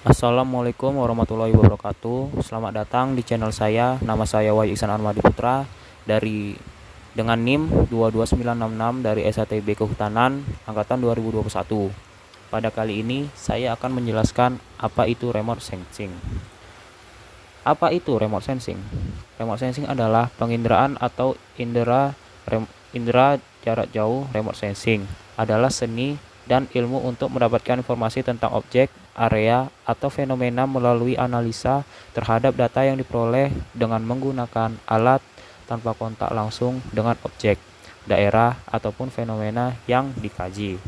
Assalamualaikum warahmatullahi wabarakatuh. Selamat datang di channel saya. Nama saya Wahyu Iksan Armadi Putra dengan NIM 22966 dari SATB Kehutanan angkatan 2021. Pada kali ini saya akan menjelaskan apa itu remote sensing. Apa itu remote sensing? Remote sensing adalah penginderaan atau indera jarak jauh. Remote sensing adalah seni dan ilmu untuk mendapatkan informasi tentang objek, area, atau fenomena melalui analisa terhadap data yang diperoleh dengan menggunakan alat tanpa kontak langsung dengan objek, daerah, ataupun fenomena yang dikaji.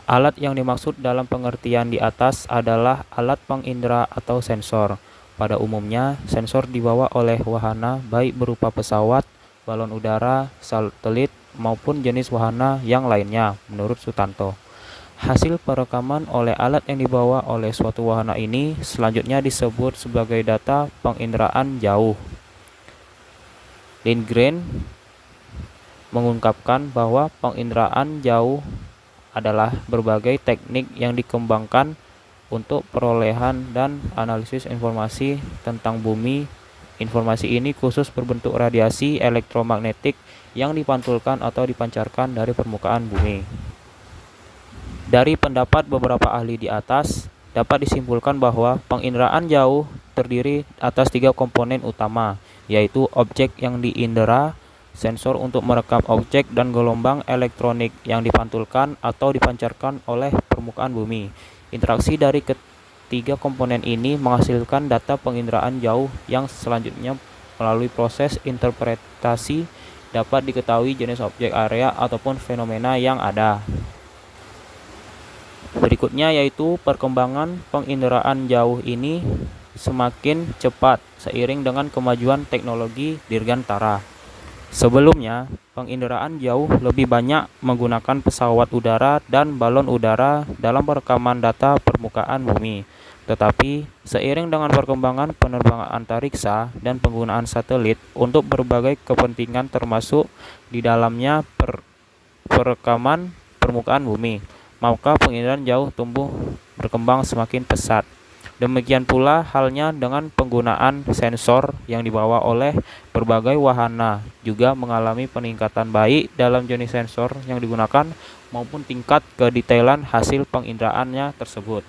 Alat yang dimaksud dalam pengertian di atas adalah alat pengindera atau sensor. Pada umumnya, sensor dibawa oleh wahana baik berupa pesawat, balon udara, satelit, maupun jenis wahana yang lainnya, menurut Sutanto. Hasil perekaman oleh alat yang dibawa oleh suatu wahana ini selanjutnya disebut sebagai data penginderaan jauh. Lindgren mengungkapkan bahwa penginderaan jauh adalah berbagai teknik yang dikembangkan untuk perolehan dan analisis informasi tentang bumi. Informasi ini khusus berbentuk radiasi elektromagnetik yang dipantulkan atau dipancarkan dari permukaan bumi. Dari pendapat beberapa ahli di atas, dapat disimpulkan bahwa penginderaan jauh terdiri atas 3 komponen utama, yaitu objek yang diindera, sensor untuk merekam objek, dan gelombang elektronik yang dipantulkan atau dipancarkan oleh permukaan bumi. Interaksi dari ketiga komponen ini menghasilkan data penginderaan jauh yang selanjutnya melalui proses interpretasi dapat diketahui jenis objek, area, ataupun fenomena yang ada. Berikutnya yaitu perkembangan penginderaan jauh ini semakin cepat seiring dengan kemajuan teknologi dirgantara. Sebelumnya, penginderaan jauh lebih banyak menggunakan pesawat udara dan balon udara dalam perekaman data permukaan bumi. Tetapi, seiring dengan perkembangan penerbangan antariksa dan penggunaan satelit untuk berbagai kepentingan termasuk di dalamnya perekaman permukaan bumi, maka penginderaan jauh tumbuh berkembang semakin pesat. Demikian pula halnya dengan penggunaan sensor yang dibawa oleh berbagai wahana juga mengalami peningkatan baik dalam jenis sensor yang digunakan maupun tingkat kedetailan hasil penginderaannya tersebut.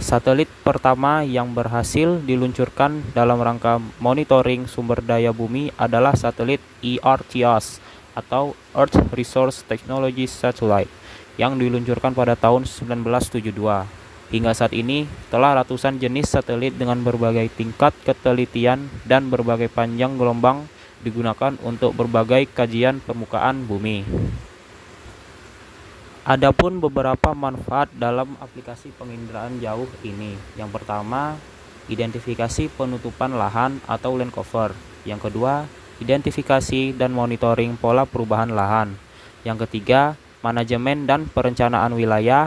Satelit pertama yang berhasil diluncurkan dalam rangka monitoring sumber daya bumi adalah satelit ERTS atau Earth Resource Technology Satellite yang diluncurkan pada tahun 1972. Hingga saat ini, telah ratusan jenis satelit dengan berbagai tingkat ketelitian dan berbagai panjang gelombang digunakan untuk berbagai kajian permukaan bumi. Adapun beberapa manfaat dalam aplikasi penginderaan jauh ini. Yang pertama, identifikasi penutupan lahan atau land cover. Yang kedua, identifikasi dan monitoring pola perubahan lahan. Yang ketiga, manajemen dan perencanaan wilayah.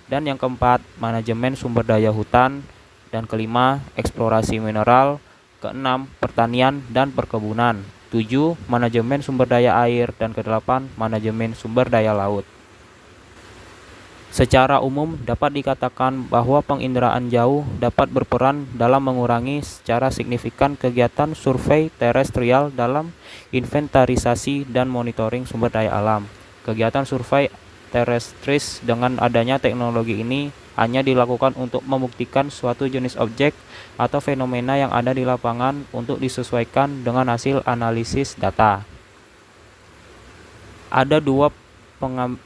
Dan yang keempat, manajemen sumber daya hutan. Dan kelima, eksplorasi mineral. Keenam, pertanian dan perkebunan. 7, manajemen sumber daya air. Dan kedelapan, manajemen sumber daya laut. Secara umum dapat dikatakan bahwa penginderaan jauh dapat berperan dalam mengurangi secara signifikan kegiatan survei terestrial dalam inventarisasi dan monitoring sumber daya alam. Kegiatan survei terestris dengan adanya teknologi ini hanya dilakukan untuk membuktikan suatu jenis objek atau fenomena yang ada di lapangan untuk disesuaikan dengan hasil analisis data. Ada 2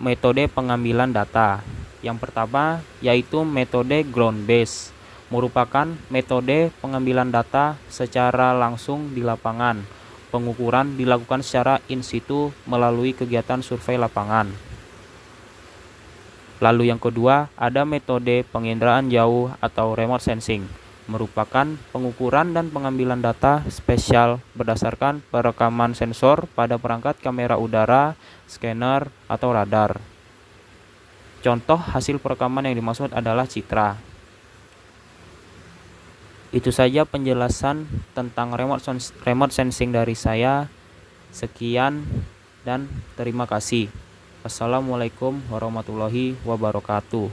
metode pengambilan data. Yang pertama yaitu metode ground based, merupakan metode pengambilan data secara langsung di lapangan. Pengukuran dilakukan secara in situ melalui kegiatan survei lapangan. Lalu yang kedua, ada metode penginderaan jauh atau remote sensing, merupakan pengukuran dan pengambilan data spesial berdasarkan perekaman sensor pada perangkat kamera udara, scanner, atau radar. Contoh hasil perekaman yang dimaksud adalah citra. Itu saja penjelasan tentang remote sensing dari saya. Sekian dan terima kasih. Wassalamualaikum warahmatullahi wabarakatuh.